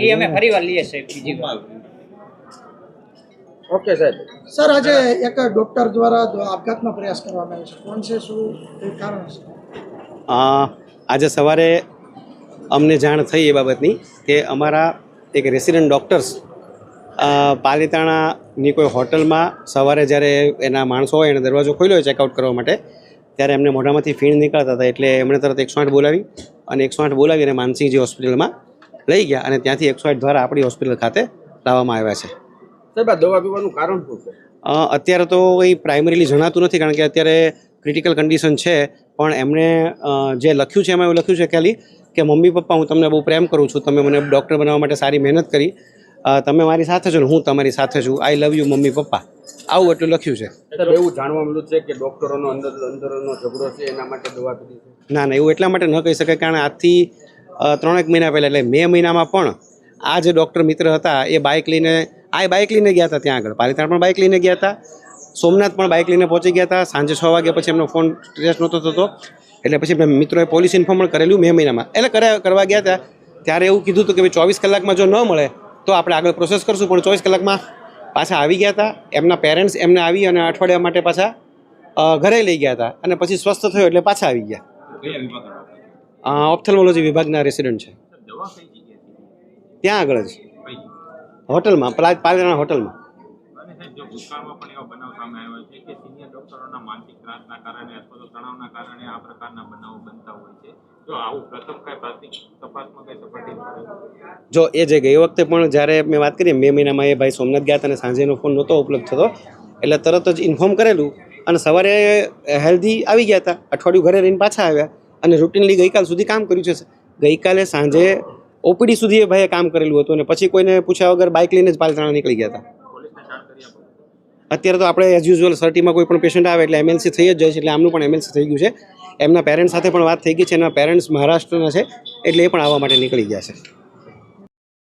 એ અમે ફરીવાર લઈએ સાહેબ બીજી વાર. ઓકે સાહેબ. સર આજે એક ડોક્ટર દ્વારા આપઘાતનો પ્રયાસ કરવામાં આવ્યો છે, કોણ છે, શું એ કારણ છે? આજે સવારે અમને જાણ થઈ એ બાબતની કે અમારા એક રેસિડન્ટ ડૉક્ટર્સ પાલીતાણાની કોઈ હોટલમાં સવારે જ્યારે એના માણસો હોય એને દરવાજો ખોલ્યો ચેકઆઉટ કરવા માટે, ત્યારે એમને મોઢામાંથી ફીણ નીકળતા હતા એટલે એમણે તરત 108 બોલાવી અને 108 બોલાવીને માનસિંહજી હોસ્પિટલમાં લઈ ગયા અને ત્યાંથી 108 દ્વારા આપણી હોસ્પિટલ ખાતે લાવવામાં આવ્યા છે. સાહેબ, આ દવા પીવાનું કારણ શું છે? અત્યારે તો કંઈ પ્રાઇમરીલી જણાતું નથી કારણ કે અત્યારે ક્રિટિકલ કન્ડિશન છે, પણ એમણે જે લખ્યું છે એમાં એવું લખ્યું છે ખાલી કે મમ્મી પપ્પા હું તમને બહુ પ્રેમ કરું છું, તમે મને ડૉક્ટર બનાવવા માટે સારી મહેનત કરી, તમે મારી સાથે છો ને હું તમારી સાથે છું, આઈ લવ યુ મમ્મી પપ્પા, આવું એટલું લખ્યું છે. સાહેબ, એવું જાણવા મળ્યું છે કે ડૉક્ટરોનો અંદરનો ઝઘડો છે એના માટે દવા પીધી છે? ના એવું એટલા માટે ન કહી શકાય કારણ આજથી 3 મહિના પહેલાં એટલે મે મહિનામાં પણ આ જે ડૉક્ટર મિત્ર હતા એ બાઇક લઈને ગયા હતા, ત્યાં આગળ પાલીતાણા પણ બાઇક લઈને ગયા હતા, સોમનાથ પણ બાઇક લઈને પહોંચી ગયા હતા. સાંજે 6 વાગ્યા પછી એમનો ફોન ટ્રેસ નહોતો થતો એટલે પછી મિત્રોએ પોલીસ ઇન્ફોર્મ પણ કરેલું મે મહિનામાં. એટલે કરવા ગયા હતા ત્યારે એવું કીધું હતું કે ભાઈ 24 કલાકમાં જો ન મળે તો આપણે આગળ પ્રોસેસ કરશું, પણ 24 કલાકમાં પાછા આવી ગયા હતા. એમના પેરેન્ટ્સ એમને આવી અને અઠવાડિયા માટે પાછા ઘરે લઈ ગયા હતા અને પછી સ્વસ્થ થયો એટલે પાછા આવી ગયા. ઓપ્થેલ્મોલોજી વિભાગના રેસિડન્ટ છે, ત્યાં આગળ જ હોટલમાં, પાલીતાણા હોટલમાં. જો એ જે ગઈ વખતે પણ જ્યારે મેં વાત કરી મે મહિનામાં એ ભાઈ સોમનાથ ગયા હતા અને સાંજે એનો ફોન નહોતો ઉપલબ્ધ થતો એટલે તરત જ ઇન્ફોર્મ કરેલું અને સવારે હેલ્ધી આવી ગયા હતા, અઠવાડિયું ઘરે રહીને પાછા આવ્યા અને રૂટીનલી ગઈકાલ સુધી કામ કર્યું છે. ગઈકાલે સાંજે ઓપીડી સુધી એ ભાઈએ કામ કરેલું હતું અને પછી કોઈને પૂછ્યા વગર બાઇક લઈને જ પાલીતાણા નીકળી ગયા હતા. અત્યારે તો આપણે એઝ યુઝ્યુઅલ સર્ટીમાં કોઈ પણ પેશન્ટ આવે એટલે એમએલસી થઈ જ જાય છે, એટલે આમનું પણ એમએલસી થઈ ગયું છે. એમના પેરેન્ટ્સ સાથે પણ વાત થઈ ગઈ છે, એમના પેરેન્ટ્સ મહારાષ્ટ્રના છે એટલે એ પણ આવવા માટે નીકળી ગયા છે.